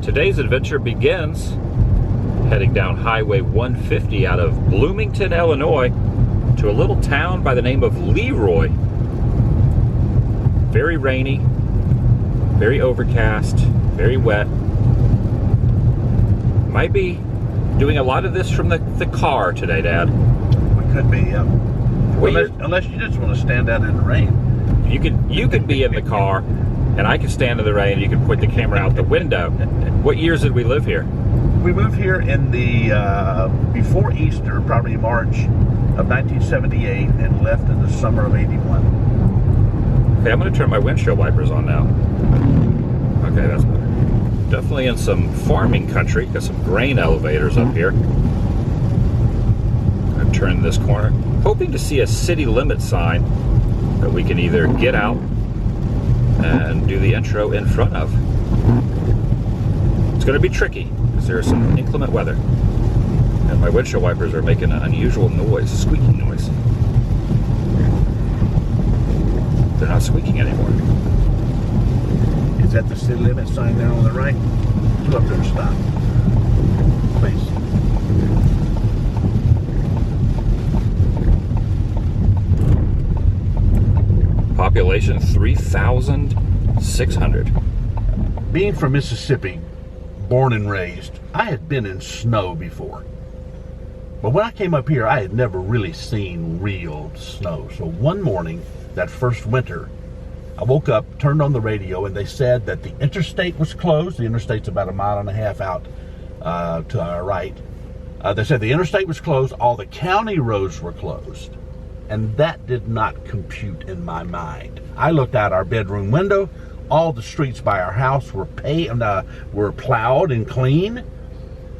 Today's adventure begins heading down Highway 150 out of Bloomington, Illinois to a little town by the name of LeRoy. Very rainy, very overcast, very wet. Might be doing a lot of this from the car today, Dad. We could be, yeah. Unless you just want to stand out in the rain. You could be in the car, and I could stand in the rain, and you could point the camera out the window. What years did we live here? We moved here in the, before Easter, probably March of 1978, and left in the summer of 81. Okay, I'm going to turn my windshield wipers on now. Okay, that's better. Definitely in some farming country. Got some grain elevators up here. I've turned this corner, hoping to see a city limit sign that we can either get out and do the intro in front of. It's going to be tricky because there's some inclement weather, and my windshield wipers are making an unusual noise, squeaking noise. They're not squeaking anymore. Is that the city limit sign there on the right? Go up there and stop, please. Population 3,600. Being from Mississippi, born and raised, I had been in snow before. But when I came up here, I had never really seen real snow. So one morning, that first winter, I woke up, turned on the radio, and they said that the interstate was closed. The interstate's about 1.5 miles out to our right. They said the interstate was closed, all the county roads were closed. And that did not compute in my mind. I looked out our bedroom window. All the streets by our house were plowed and clean.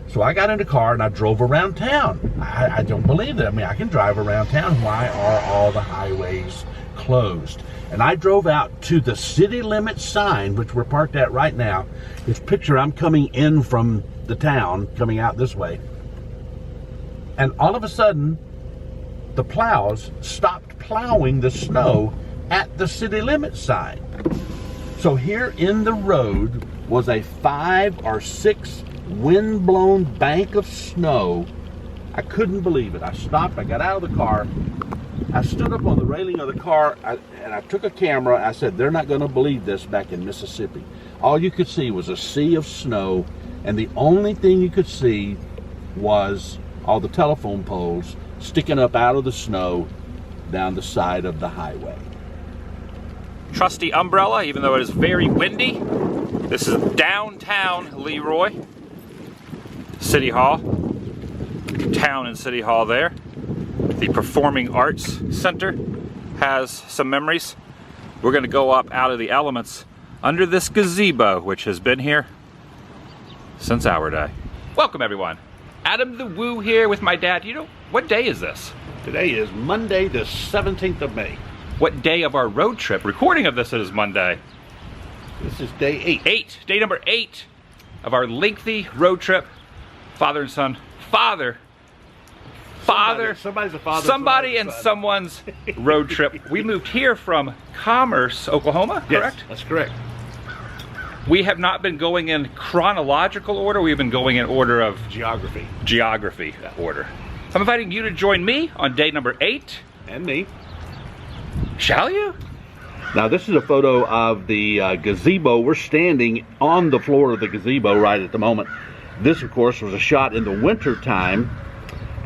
So I got in the car and I drove around town. I don't believe that. I mean, I can drive around town. Why are all the highways closed? And I drove out to the city limit sign, which we're parked at right now. This picture, I'm coming in from the town, coming out this way. And all of a sudden, the plows stopped plowing the snow at the city limit sign. So here in the road was a 5 or 6 wind-blown bank of snow. I couldn't believe it. I stopped, I got out of the car, I stood up on the railing of the car, and I took a camera. I said, they're not going to believe this back in Mississippi. All you could see was a sea of snow, and the only thing you could see was all the telephone poles sticking up out of the snow down the side of the highway. Trusty umbrella, even though it is very windy. This is downtown LeRoy. City Hall. Town and City Hall there. The Performing Arts Center has some memories. We're going to go up out of the elements under this gazebo, which has been here since our day. Welcome, everyone. Adam the Woo here with my dad. You know, what day is this? Today is Monday, the 17th of May. What day of our road trip? Recording of this is Monday. This is day 8. Day number 8 of our lengthy road trip. Father and son. Somebody's a father. Somebody and someone's road trip. We moved here from Commerce, Oklahoma, correct? Yes, that's correct. We have not been going in chronological order. We've been going in order of geography order. So I'm inviting you to join me on day number 8. And me. Shall you? Now this is a photo of the gazebo. We're standing on the floor of the gazebo right at the moment. This, of course, was a shot in the winter time.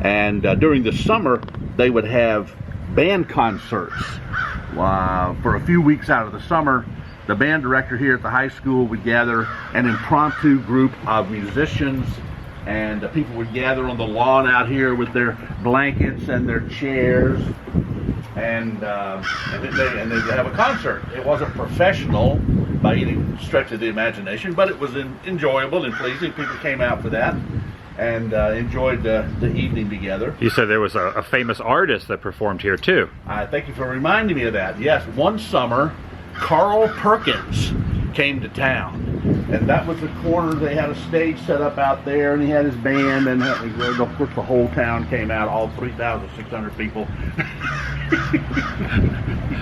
And during the summer, they would have band concerts. For a few weeks out of the summer, the band director here at the high school would gather an impromptu group of musicians, and people would gather on the lawn out here with their blankets and their chairs, and they'd have a concert. It wasn't professional by any stretch of the imagination, but it was enjoyable and pleasing. People came out for that and enjoyed the evening together. You said there was a famous artist that performed here too. Thank you for reminding me of that. Yes, one summer, Carl Perkins came to town, and that was the corner. They had a stage set up out there, and he had his band, and of course the whole town came out, all 3,600 people.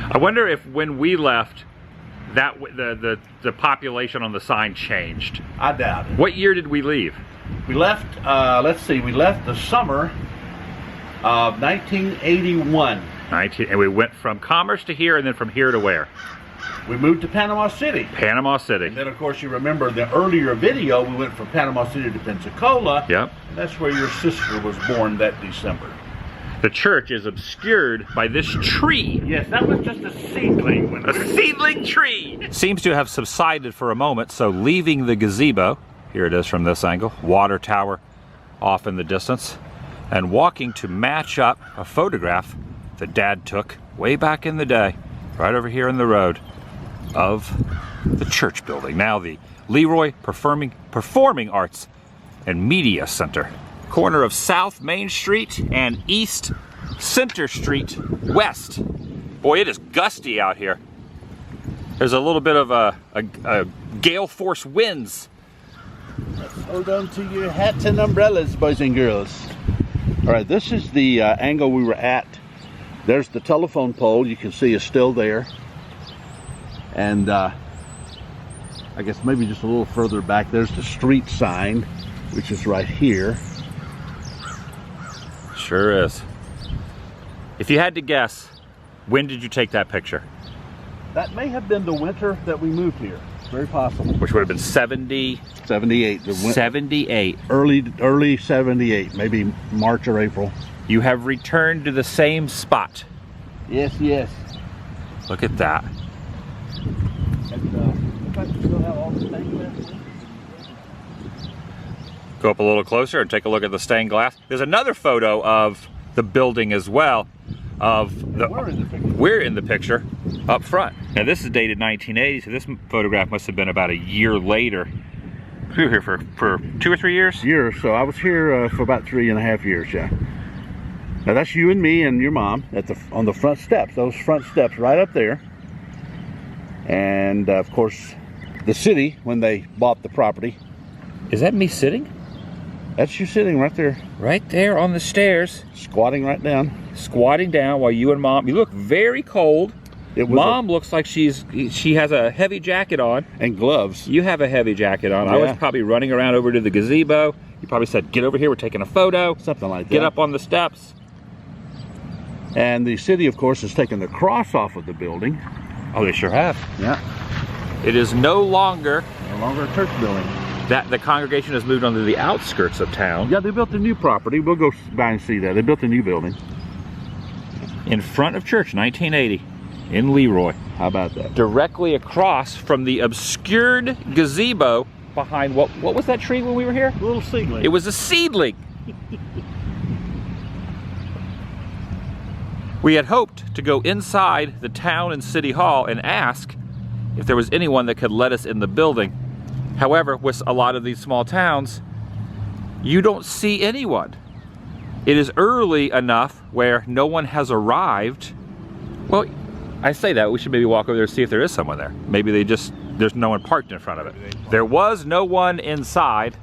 I wonder if when we left, that the population on the sign changed. I doubt it. What year did we leave? We left, let's see, we left the summer of 1981. And we went from Commerce to here, and then from here to where? We moved to Panama City. Panama City. And then, of course, you remember the earlier video, we went from Panama City to Pensacola. Yep. And that's where your sister was born that December. The church is obscured by this tree. Yes, that was just a seedling. A seedling tree! Seems to have subsided for a moment, so leaving the gazebo, here it is from this angle, water tower off in the distance, and walking to match up a photograph that Dad took way back in the day, right over here in the road, of the church building. Now the LeRoy Performing Arts and Media Center. Corner of South Main Street and East Center Street West. Boy, it is gusty out here. There's a little bit of a gale force winds. Hold on to your hats and umbrellas, boys and girls. All right, this is the angle we were at. There's the telephone pole, you can see is still there. And I guess maybe just a little further back, there's the street sign, which is right here. Sure is. If you had to guess, when did you take that picture? That may have been the winter that we moved here. Very possible. Which would have been 70... 78. 78. Early 78, maybe March or April. You have returned to the same spot. Yes, yes. Look at that. And looks like we still have all the stained glass. Go up a little closer and take a look at the stained glass. There's another photo of the building as well. We're in the picture up front. Now this is dated 1980, so this photograph must have been about a year later. We were here for 2 or 3 years? Year or so. I was here for about 3.5 years, yeah. Now that's you and me and your mom on the front steps. Those front steps right up there. And of course, the city, when they bought the property. Is that me sitting? That's you sitting right there. Right there on the stairs. Squatting right down. Squatting down while you and Mom, you look very cold. Mom looks like she has a heavy jacket on. And gloves. You have a heavy jacket on. Yeah. I was probably running around over to the gazebo. You probably said, get over here, we're taking a photo. Something like that. Get up on the steps. And the city, of course, has taken the cross off of the building. Oh, they sure have. Yeah. It is no longer a church building. That the congregation has moved onto the outskirts of town. Yeah, they built a new property. We'll go by and see that. They built a new building. In front of church, 1980, in LeRoy. How about that? Directly across from the obscured gazebo behind, what was that tree when we were here? A little seedling. It was a seedling. We had hoped to go inside the town and city hall and ask if there was anyone that could let us in the building. However, with a lot of these small towns, you don't see anyone. It is early enough where no one has arrived. Well, I say that, we should maybe walk over there and see if there is someone there. Maybe there's no one parked in front of it. There was no one inside,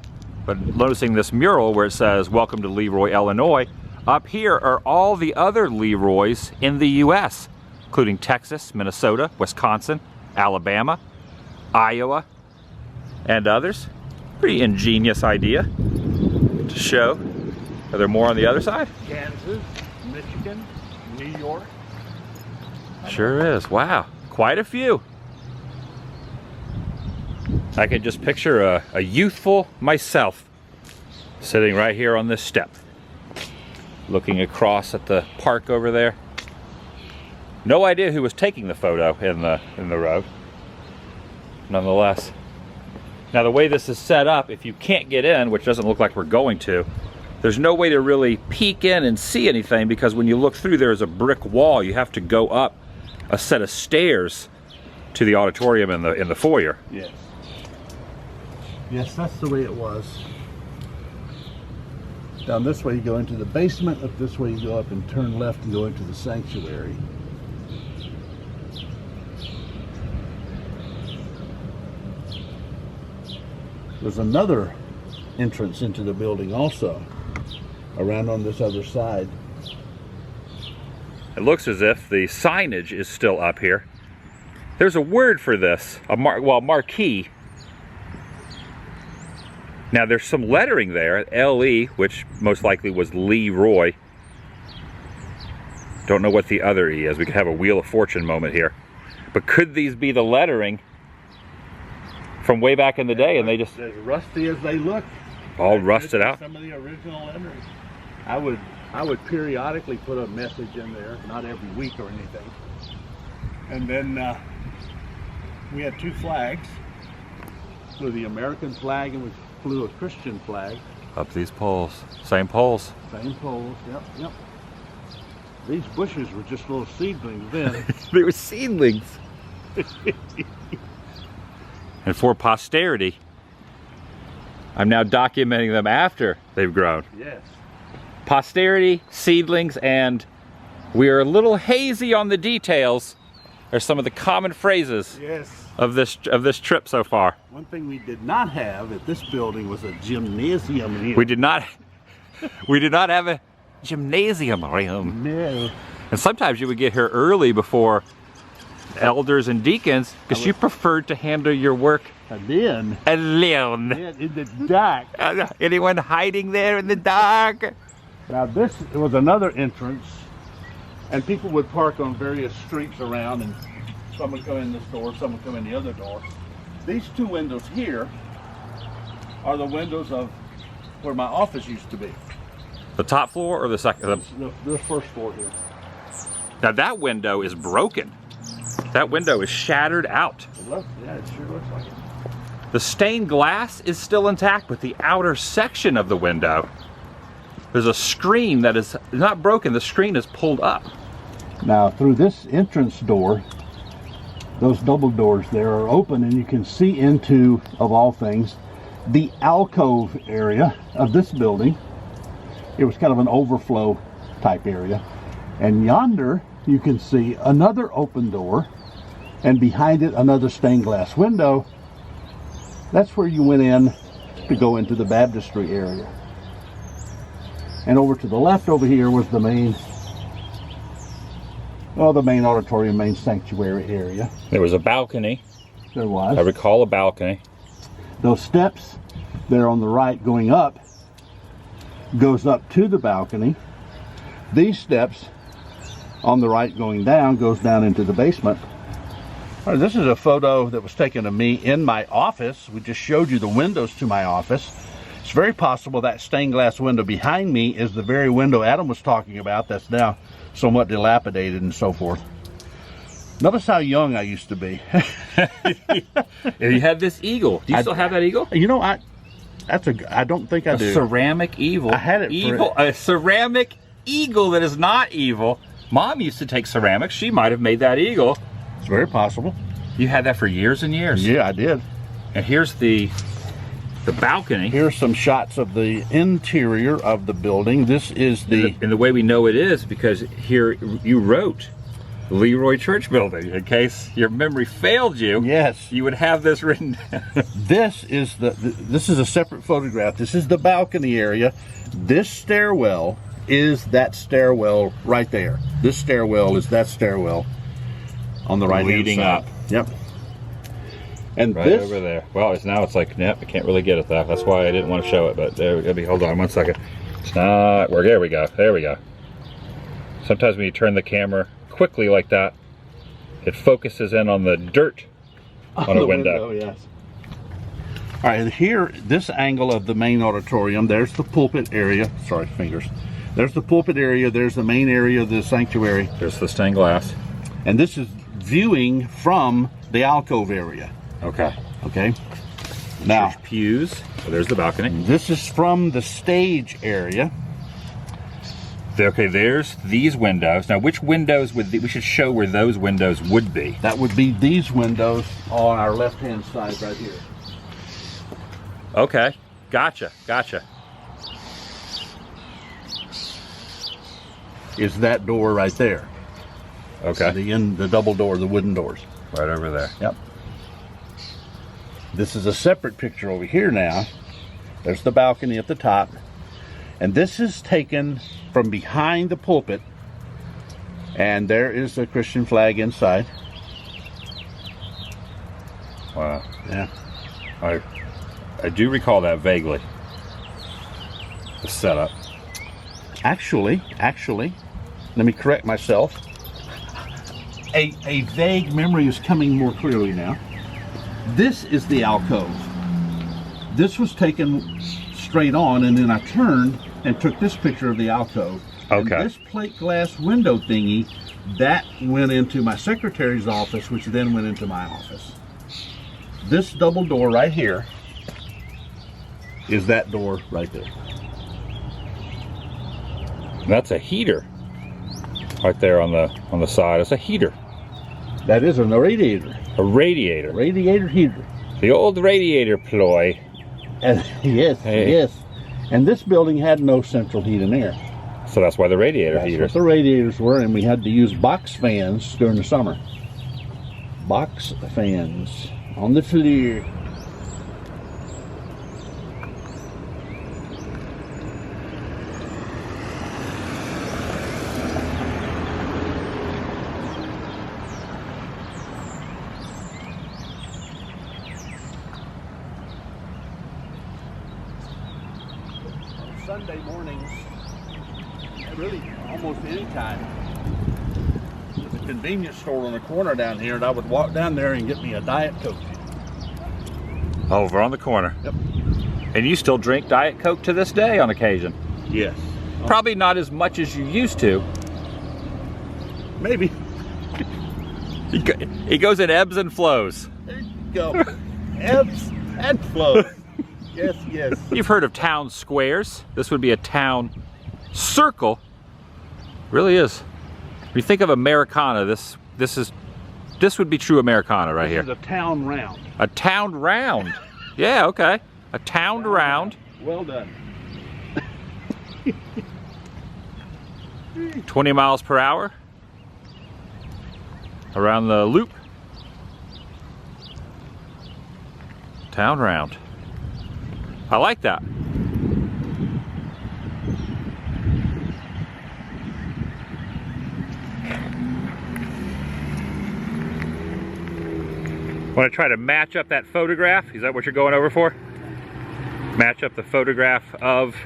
but noticing this mural where it says, "Welcome to LeRoy, Illinois," up here are all the other LeRoys in the US, including Texas, Minnesota, Wisconsin, Alabama, Iowa, and others. Pretty ingenious idea to show. Are there more on the other side? Kansas, Michigan, New York. Sure is. Wow, quite a few. I can just picture a youthful myself sitting right here on this step, looking across at the park over there. No idea who was taking the photo in the road, nonetheless. Now the way this is set up, if you can't get in, which doesn't look like we're going to, there's no way to really peek in and see anything, because when you look through there is a brick wall. You have to go up a set of stairs to the auditorium in the foyer. Yes. Yes, that's the way it was. Down this way you go into the basement, up this way you go up and turn left and go into the sanctuary. There's another entrance into the building also, around on this other side. It looks as if the signage is still up here. There's a word for this, marquee. Now there's some lettering there, L-E, which most likely was LeRoy. Don't know what the other E is. We could have a Wheel of Fortune moment here. But could these be the lettering from way back in the day, and they just... As rusty as they look. All rusted out? Some of the original lettering. I would periodically put a message in there, not every week or anything. And then we had two flags. Flew the American flag and we flew a Christian flag. Up these poles. Same poles. Same poles, yep. These bushes were just little seedlings then. They were seedlings. And for posterity, I'm now documenting them after they've grown. Yes. Posterity, seedlings, and we are a little hazy on the details. Are some of the common phrases of this trip so far. One thing we did not have at this building was a gymnasium here. We did not have a gymnasium. No. And sometimes you would get here early before elders and deacons because you preferred to handle your work alone. Alone. Yeah, in the dark. Anyone hiding there in the dark? Now this was another entrance, and people would park on various streets around, and some would come in this door, some would come in the other door. These two windows here are the windows of where my office used to be. The top floor or the second? The first floor here. Now that window is broken. That window is shattered out. Yeah, it sure looks like it. The stained glass is still intact, but the outer section of the window, there's a screen that is not broken. The screen is pulled up. Now through this entrance door, those double doors there are open, and you can see into, of all things, the alcove area of this building. It was kind of an overflow type area. And yonder you can see another open door, and behind it another stained glass window. That's where you went in to go into the baptistry area. And over to the left over here was the main auditorium, main sanctuary area. There was a balcony. There was. I recall a balcony. Those steps there on the right going up goes up to the balcony. These steps on the right going down goes down into the basement. All right, this is a photo that was taken of me in my office. We just showed you the windows to my office. It's very possible that stained glass window behind me is the very window Adam was talking about that's now somewhat dilapidated and so forth. Notice how young I used to be. You had this eagle. Do you still have that eagle? You know, I don't think I do. Ceramic eagle. I had it a ceramic eagle that is not evil. Mom used to take ceramics. She might have made that eagle. It's very possible. You had that for years and years. Yeah, I did. And here's the balcony. Here's some shots of the interior of the building. This is and the way we know it is because here you wrote LeRoy Church Building. In case your memory failed you, yes, you would have this written down. This is a separate photograph. This is the balcony area. This stairwell is that stairwell right there. This stairwell is that stairwell on the right leading hand side. up. Yep. And right this over there. Well, it's like, yep, I can't really get at that. That's why I didn't want to show it. But there, hold on 1 second. It's not. There we go. There we go. Sometimes when you turn the camera quickly like that, it focuses in on the dirt on a window. Yes. All right, here, this angle of the main auditorium, there's the pulpit area. Sorry, fingers. There's the pulpit area. There's the main area of the sanctuary. There's the stained glass. And this is viewing from the alcove area. Okay. Okay. Now, there's pews. So there's the balcony. This is from the stage area. Okay, there's these windows. Now, which windows we should show where those windows would be? That would be these windows on our left-hand side right here. Okay, gotcha. Is that door right there? Okay. The double door, the wooden doors. Right over there. Yep. This is a separate picture over here now. There's the balcony at the top. And this is taken from behind the pulpit. And there is the Christian flag inside. Wow. Yeah. I do recall that vaguely. The setup. Actually, let me correct myself. A vague memory is coming more clearly now. This is the alcove. This was taken straight on, and then I turned and took this picture of the alcove. Okay. And this plate glass window thingy, that went into my secretary's office, which then went into my office. This double door right here is that door right there. That's a heater. Right there on the side. It's a heater. That is a radiator. A radiator. Radiator heater. The old radiator ploy. And, yes, Hey. yes. And this building had no central heat and air. So that's why the radiator That's heater. what the radiators were, and we had to use box fans during the summer. Box fans on the floor. Sunday mornings, really almost any time, there's a convenience store on the corner down here, and I would walk down there and get me a Diet Coke. Over on the corner. Yep. And you still drink Diet Coke to this day on occasion. Yes. Probably not as much as you used to. Maybe. It goes in ebbs and flows. There you go. Ebbs and flows. Yes, yes. You've heard of town squares. This would be a town circle. Really is. If you think of Americana, this would be true Americana right here. This is a town round. A town round. Yeah, okay. A town round. Well done. 20 miles per hour. Around the loop. Town round. I like that. Want to try to match up that photograph? Is that what you're going over for? Match up the photograph of,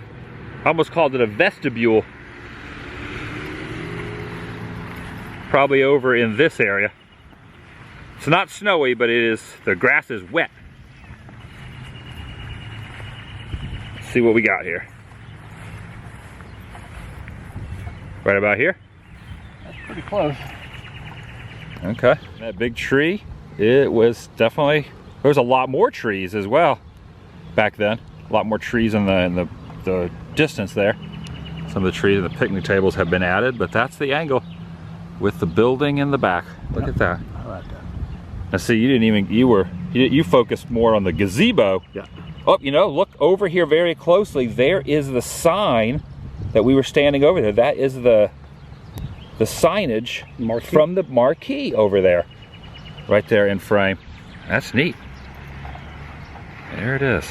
I almost called it a vestibule. Probably over in this area. It's not snowy, but it is, the grass is wet. Let's see what we got here. Right about here? That's pretty close. Okay. That big tree, it was definitely, there was a lot more trees as well back then. A lot more trees in the distance there. Some of the trees and the picnic tables have been added, but that's the angle with the building in the back. Look at that. I like that. Now see, you didn't even, you focused more on the gazebo. Yeah. Oh, you know, look over here very closely. There is the sign that we were standing over there. That is the signage Marquee. from the marquee over there. Right there in frame. That's neat. There it is.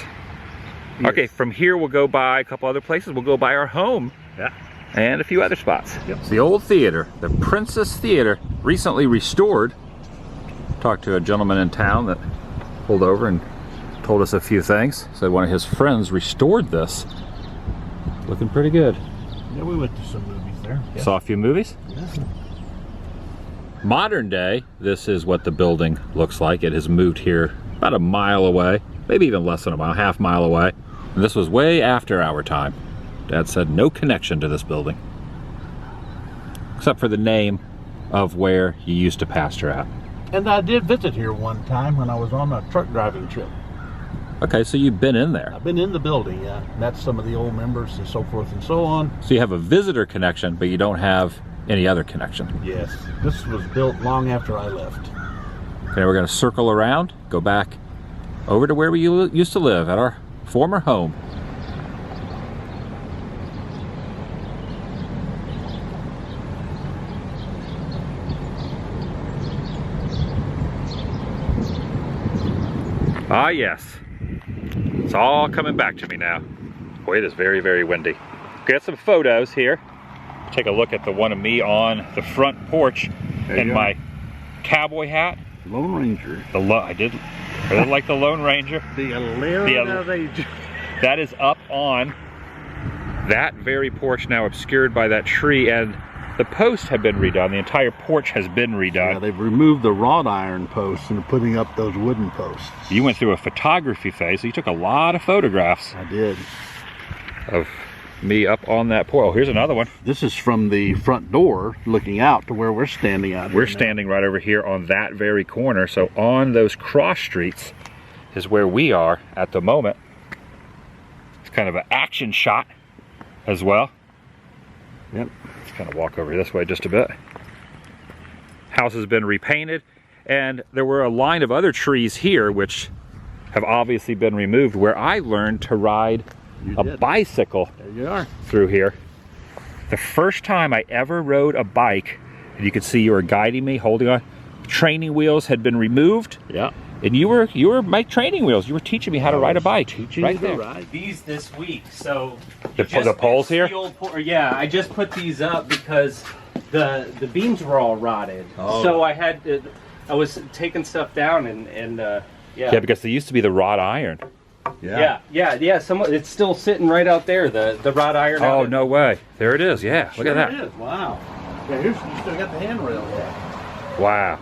Yes. Okay, from here we'll go by a couple other places. We'll go by our home. Yeah. And a few other spots. Yep. The old theater, the Princess Theater, recently restored. Talked to a gentleman in town that pulled over and told us a few things. Said one of his friends restored this. Looking pretty good. Yeah, we went to some movies there. Yeah. Saw a few movies. Yeah. Modern day, this is what the building looks like. It has moved here about a mile away, maybe even less than a mile, half mile away. And this was way after our time. Dad said no connection to this building, except for the name of where he used to pasture at. And I did visit here one time when I was on a truck driving trip. Okay, so you've been in there. I've been in the building, yeah. Met some of the old members and so forth and so on. So you have a visitor connection, but you don't have any other connection. Yes, this was built long after I left. Okay, we're gonna circle around, go back over to where we used to live, at our former home. Ah, yes. It's all coming back to me now. Boy, it is very, very windy. Got some photos here. Take a look at the one of me on the front porch in my cowboy hat. Lone Ranger. I did like the Lone Ranger. The Lone Ranger. That is up on that very porch now, obscured by that tree, and the posts have been redone. The entire porch has been redone. Yeah, they've removed the wrought iron posts and are putting up those wooden posts. You went through a photography phase, so you took a lot of photographs. I did. Of me up on that porch. Oh, here's another one. This is from the front door looking out to where we're standing out here. We're standing right over here on that very corner, so on those cross streets is where we are at the moment. It's kind of an action shot as well. Yep. Let's kind of walk over this way just a bit. House has been repainted, and there were a line of other trees here which have obviously been removed, where I learned to ride a bicycle. There you are. Through here. The first time I ever rode a bike, and you could see you were guiding me, holding on. Training wheels had been removed. Yeah. And you were my training wheels. You were teaching me how to ride a bike. Teaching right you there. to ride. These this week, so The poles here? Yeah, I just put these up because the beams were all rotted. Oh. So I was taking stuff down and yeah. Yeah, because they used to be the wrought iron. Yeah. It's still sitting right out there. The wrought iron. Oh, no way. There it is. Yeah, look at that. It is. Wow. Yeah, here's, you still got the handrail there. Wow.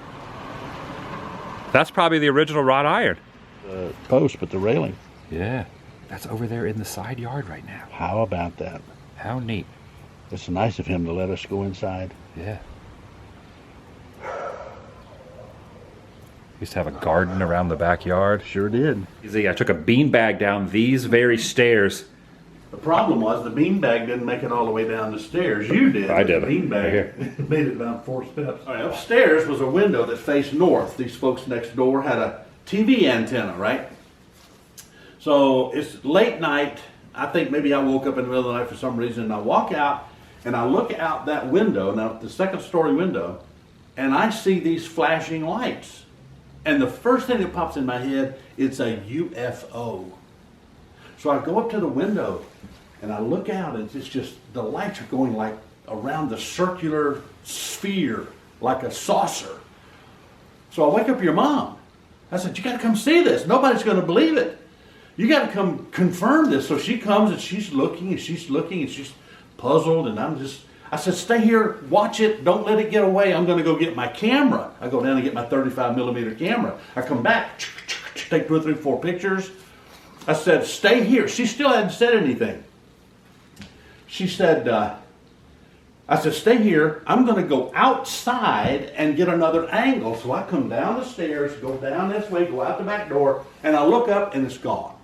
That's probably the original wrought iron. The post, but the railing. Yeah. That's over there in the side yard right now. How about that? How neat. It's nice of him to let us go inside. Yeah. Used to have a garden around the backyard. Sure did. Easy. I took a beanbag down these very stairs. The problem was the beanbag didn't make it all the way down the stairs. You did. I did. The beanbag made it down 4 steps. All right, upstairs was a window that faced north. These folks next door had a TV antenna, right? So it's late night. I think maybe I woke up in the middle of the night for some reason, and I walk out and I look out that window, now the second story window, and I see these flashing lights. And the first thing that pops in my head, it's a UFO. So I go up to the window and I look out, and it's just, the lights are going like around the circular sphere, like a saucer. So I wake up your mom. I said, you got to come see this. Nobody's going to believe it. You got to come confirm this. So she comes and she's looking and she's looking and she's puzzled, and I said, stay here, watch it, don't let it get away. I'm going to go get my camera. I go down and get my 35mm camera. I come back, take 2 or 3, 4 pictures. I said, stay here. She still hadn't said anything. She said, I said, stay here. I'm going to go outside and get another angle. So I come down the stairs, go down this way, go out the back door, and I look up and it's gone.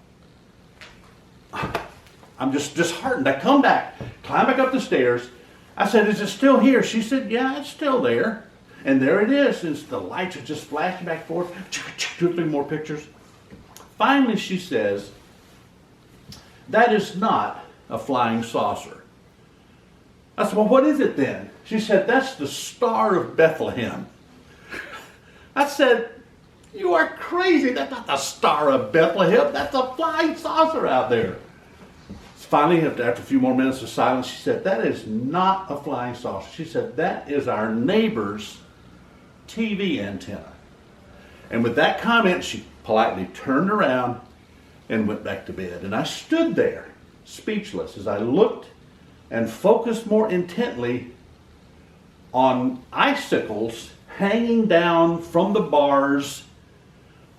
I'm just disheartened. I come back, climb back up the stairs. I said, is it still here? She said, yeah, it's still there. And there it is. And the lights are just flashing back and forth. 2 or 3 more pictures. Finally, she says, that is not a flying saucer. I said, well, what is it then? She said, that's the Star of Bethlehem. I said, you are crazy. That's not the Star of Bethlehem. That's a flying saucer out there. Finally, after a few more minutes of silence, she said, that is not a flying saucer. She said, that is our neighbor's TV antenna. And with that comment, she politely turned around and went back to bed. And I stood there, speechless, as I looked and focused more intently on icicles hanging down from the bars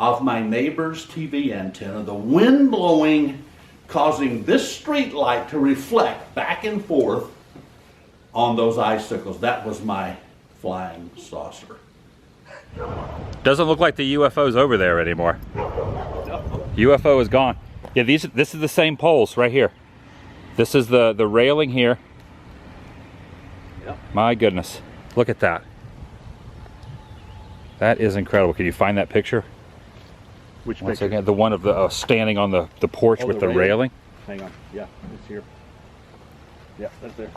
of my neighbor's TV antenna, the wind blowing, causing this street light to reflect back and forth on those icicles. That was my flying saucer. Doesn't look like the UFO's over there anymore. UFO is gone. Yeah, this is the same poles right here. This is the railing here. Yep. My goodness. Look at that. That is incredible. Can you find that picture? Which Once picture? again, the one of the standing on the porch Oh, with the the railing. Hang on. Yeah, it's here. Yeah, that's there.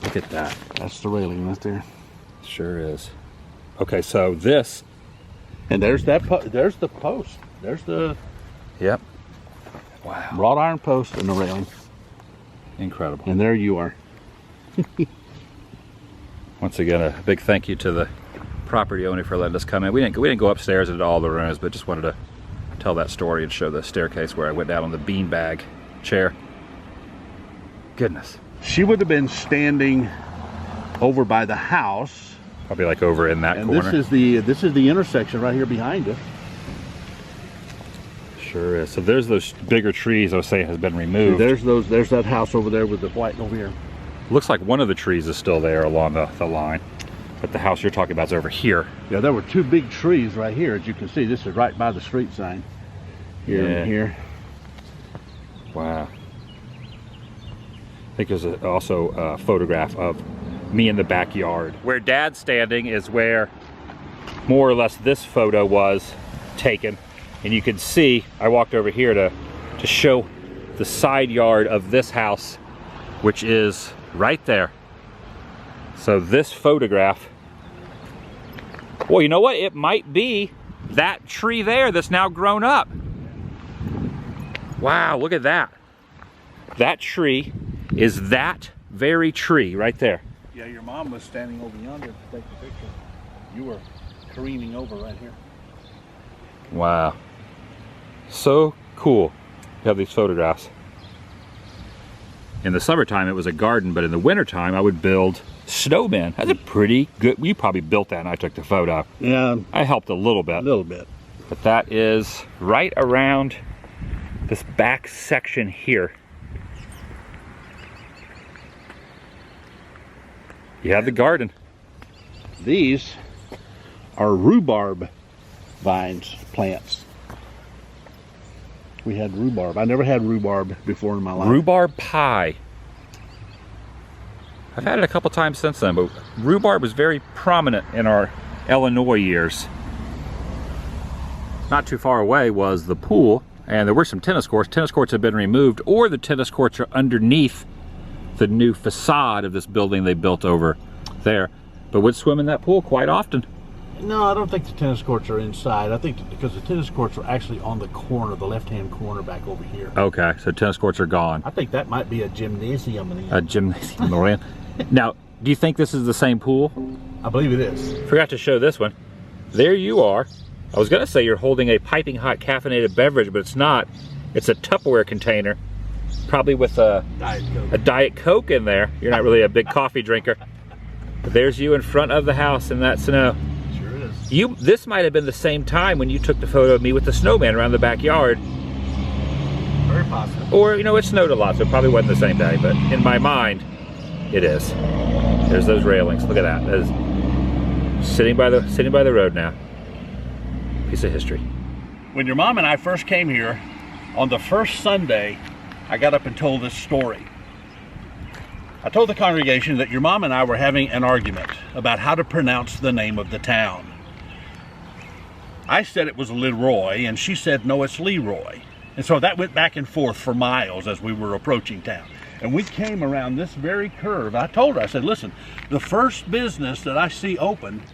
Look at that. That's the railing right there. Sure is. Okay, so this. And there's that. There's the post. There's the Yep. Wow. wrought iron post and the railing. Incredible. And there you are. Once again, a big thank you to the property owner for letting us come in. We didn't go upstairs into all the rooms, but just wanted to tell that story and show the staircase where I went down on the beanbag chair. Goodness. She would have been standing over by the house. Probably like over in that corner. This is the intersection right here behind us. Sure is. So there's those bigger trees I was saying has been removed. There's that house over there with the white over here. Looks like one of the trees is still there along the line, but the house you're talking about is over here. Yeah, there were two big trees right here, as you can see. This is right by the street sign. Here and here. Wow. I think there's also a photograph of me in the backyard. Where Dad's standing is where more or less this photo was taken. And you can see, I walked over here to show the side yard of this house, which is right there. So this photograph, well, you know what? It might be that tree there that's now grown up. Wow, look at that. That tree is that very tree right there. Yeah, your mom was standing over yonder to take the picture. You were careening over right here. Wow. So cool. You have these photographs. In the summertime it was a garden, but in the wintertime I would build snowmen. That's a pretty good, you probably built that and I took the photo. Yeah. I helped a little bit. A little bit. But that is right around this back section here. You have the garden. These are rhubarb vines, plants. We had rhubarb. I never had rhubarb before in my life. Rhubarb pie. I've had it a couple times since then, but rhubarb was very prominent in our Illinois years. Not too far away was the pool, and there were some tennis courts. Tennis courts have been removed, or the tennis courts are underneath the new facade of this building they built over there. But would swim in that pool quite often. No, I don't think the tennis courts are inside. I think because the tennis courts are actually on the corner, the left-hand corner back over here. Okay, so tennis courts are gone. I think that might be a gymnasium. A gymnasium, Lorian. Now, do you think this is the same pool? I believe it is. Forgot to show this one. There you are. I was gonna say you're holding a piping hot caffeinated beverage, but it's not. It's a Tupperware container, probably with a Diet Coke in there. You're not really a big coffee drinker. But there's you in front of the house in that snow. This might have been the same time when you took the photo of me with the snowman around the backyard. Very possible. Or, you know, it snowed a lot, so it probably wasn't the same day, but in my mind, it is. There's those railings. Look at that. That is sitting by the road now. Piece of history. When your mom and I first came here, on the first Sunday, I got up and told this story. I told the congregation that your mom and I were having an argument about how to pronounce the name of the town. I said it was LeRoy, and she said, no, it's Leroy. And so that went back and forth for miles as we were approaching town. And we came around this very curve. I told her, I said, listen, the first business that I see open,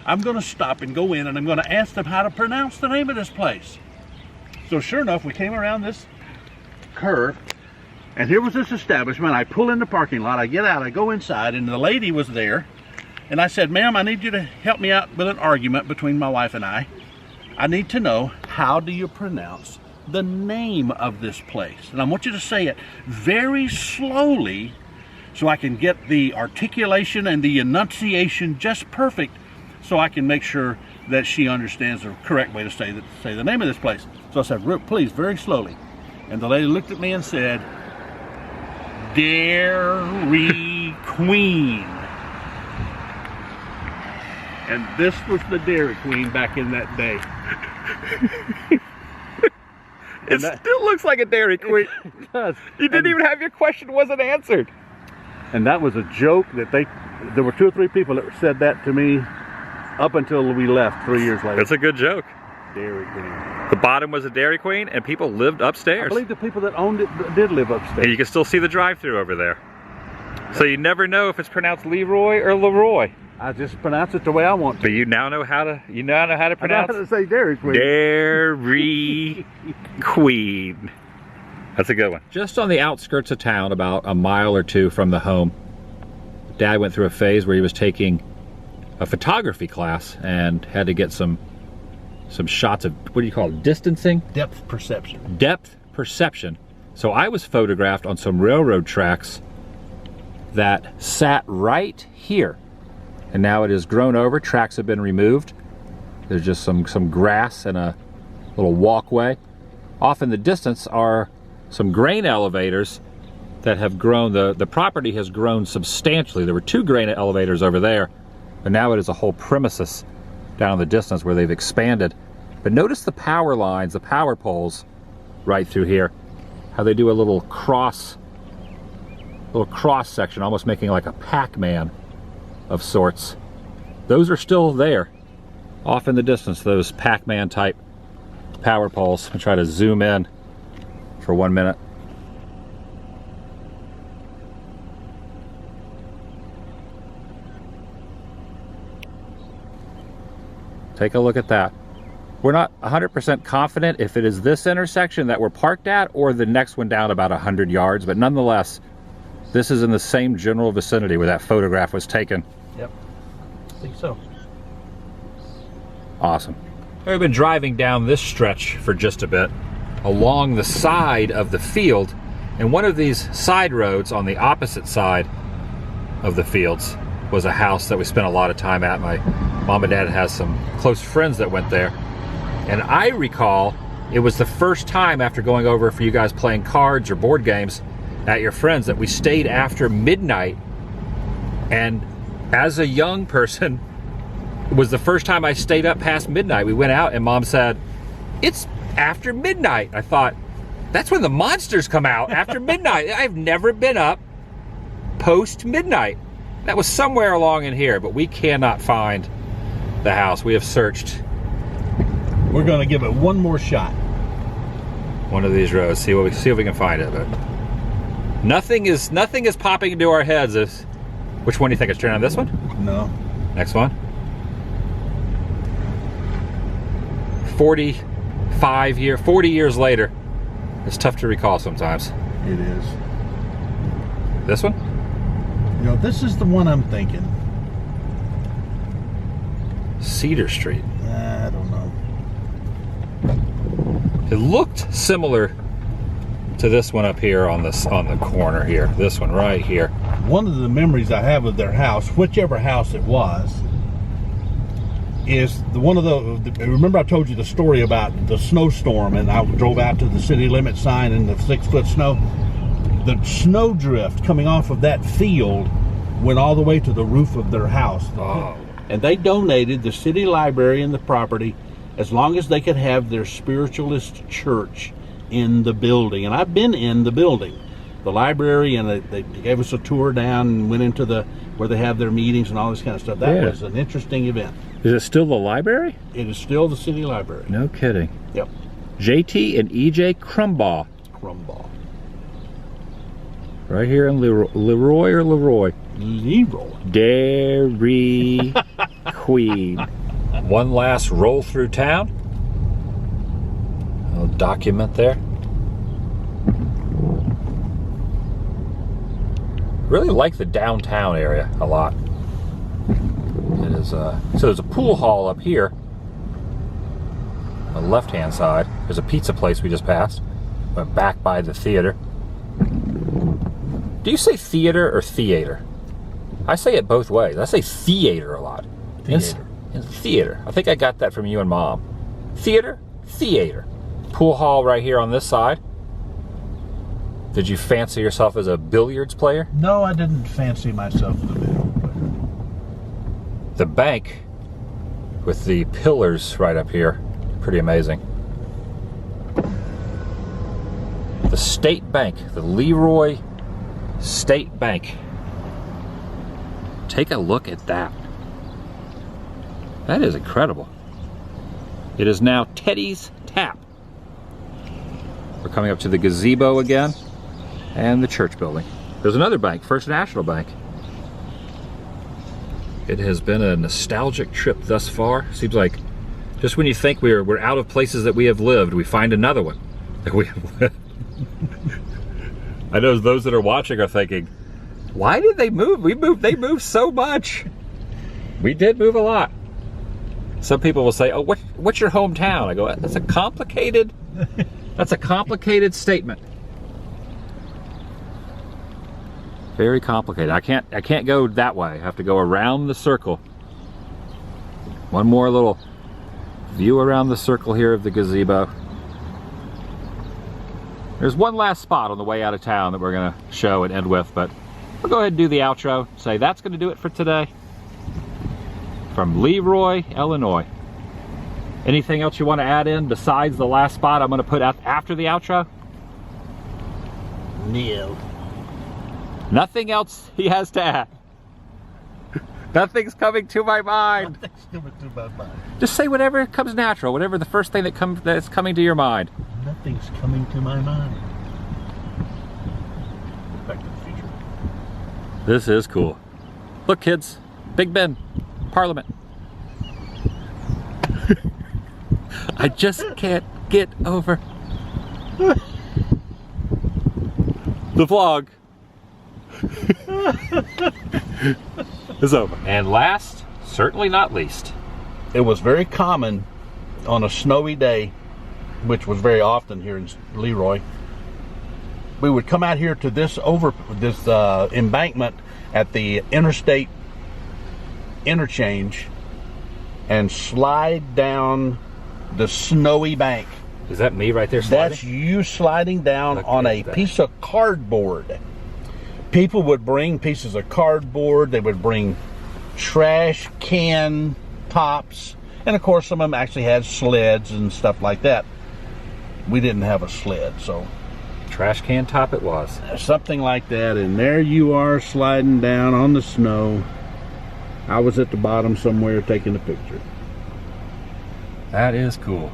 I'm going to stop and go in, and I'm going to ask them how to pronounce the name of this place. So sure enough, we came around this curve, and here was this establishment. I pull in the parking lot, I get out, I go inside, and the lady was there. And I said, ma'am, I need you to help me out with an argument between my wife and I. I need to know, how do you pronounce the name of this place? And I want you to say it very slowly so I can get the articulation and the enunciation just perfect, so I can make sure that she understands the correct way to say the name of this place. So I said, please, very slowly. And the lady looked at me and said, Dairy Queen. And this was the Dairy Queen back in that day. It still looks like a Dairy Queen. It does. You didn't even have your question wasn't answered. And that was a joke that there were 2 or 3 people that said that to me up until we left 3 years later. That's a good joke. Dairy Queen. The bottom was a Dairy Queen and people lived upstairs. I believe the people that owned it did live upstairs. And you can still see the drive-thru over there. So you never know if it's pronounced Leroy or LeRoy. I just pronounce it the way I want to. But you now know how to pronounce I know how to say Dairy Queen. Dairy Queen. That's a good one. Just on the outskirts of town, about a mile or 2 from the home, Dad went through a phase where he was taking a photography class and had to get some shots of, what do you call it, distancing? Depth perception. Depth perception. So I was photographed on some railroad tracks that sat right here. And now it has grown over, tracks have been removed. There's just some grass and a little walkway. Off in the distance are some grain elevators that have grown. The property has grown substantially. There were 2 grain elevators over there, but now it is a whole premises down in the distance where they've expanded. But notice the power lines, the power poles right through here, how they do a little cross section, almost making like a Pac-Man of sorts. Those are still there off in the distance, those Pac-Man type power poles. I'll try to zoom in for 1 minute. Take a look at that. We're not 100% confident if it is this intersection that we're parked at or the next one down about 100 yards, but nonetheless, this is in the same general vicinity where that photograph was taken. Yep, I think so. Awesome. We've been driving down this stretch for just a bit along the side of the field, and one of these side roads on the opposite side of the fields was a house that we spent a lot of time at. My mom and dad has some close friends that went there, and I recall it was the first time after going over for you guys playing cards or board games at your friends that we stayed after midnight. And as a young person, it was the first time I stayed up past midnight. We went out and Mom said, "It's after midnight." I thought, that's when the monsters come out, after midnight. I've never been up post midnight. That was somewhere along in here, but we cannot find the house. We have searched. We're going to give it one more shot. One of these roads, see if we can find it. But nothing is popping into our heads. Which one do you think is turning on? This one? No. Next one. 40 years later. It's tough to recall sometimes. It is. This one? You know, this is the one I'm thinking. Cedar Street. I don't know. It looked similar to this one up here on the corner here. This one right here. One of the memories I have of their house, whichever house it was, is remember I told you the story about the snowstorm and I drove out to the city limit sign in the 6-foot snow. The snow drift coming off of that field went all the way to the roof of their house. Oh. And they donated the city library and the property as long as they could have their spiritualist church in the building. And I've been in the building, the library, and they gave us a tour down and went into where they have their meetings and all this kind of stuff. That was an interesting event. Is it still the library? It is still the city library. No kidding. Yep. JT and EJ Crumbaugh. Crumbaugh. Right here in LeRoy or LeRoy? Leroy. Dairy Queen. One last roll through town. A little document there. Really like the downtown area a lot. It is so there's a pool hall up here on the left-hand side. There's a pizza place we just passed. Went back by the theater. Do you say theater or theater? I say it both ways. I say theater a lot. Theater. Theater. I think I got that from you and Mom. Theater, theater. Pool hall right here on this side. Did you fancy yourself as a billiards player? No, I didn't fancy myself as a billiards player. The bank with the pillars right up here. Pretty amazing. The State Bank, the LeRoy State Bank. Take a look at that. That is incredible. It is now Teddy's Tap. We're coming up to the gazebo again and the church building. There's another bank, First National Bank. It has been a nostalgic trip thus far. Seems like just when you think we're out of places that we have lived, we find another one that we have lived. I know those that are watching are thinking, why did they move? They moved so much. We did move a lot. Some people will say, "Oh, what's your hometown?" I go, "That's a complicated. That's a complicated statement. Very complicated. I can't go that way. I have to go around the circle. One more little view around the circle here of the gazebo. There's one last spot on the way out of town that we're gonna show and end with, but we'll go ahead and do the outro. Say that's gonna do it for today. From LeRoy, Illinois. Anything else you want to add in besides the last spot I'm gonna put out after the outro? No. Nothing else he has to add. Nothing's coming to my mind. Nothing's coming to my mind. Just say whatever comes natural, whatever the first thing that's coming to your mind. Nothing's coming to my mind. Back to the Future. This is cool. Look, kids, Big Ben, Parliament. I just can't get over the vlog. It's over. And last, certainly not least, It was very common on a snowy day, which was very often here in LeRoy. We would come out here to this embankment at the interstate interchange and slide down the snowy bank. is that me right there sliding? That's you sliding down Look on at a that. piece of cardboard. People would bring pieces of cardboard. They would bring trash can tops. And of course, some of them actually had sleds and stuff like that. We didn't have a sled, so Trash can top it was. something like that. And there you are sliding down on the snow. I was at the bottom somewhere taking a picture. That is cool.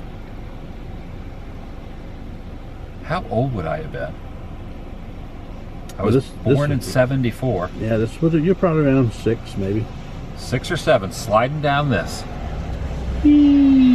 How old would I have been? I was born in 74. Yeah, this was you're probably around 6, maybe. 6 or 7, sliding down this. Whee!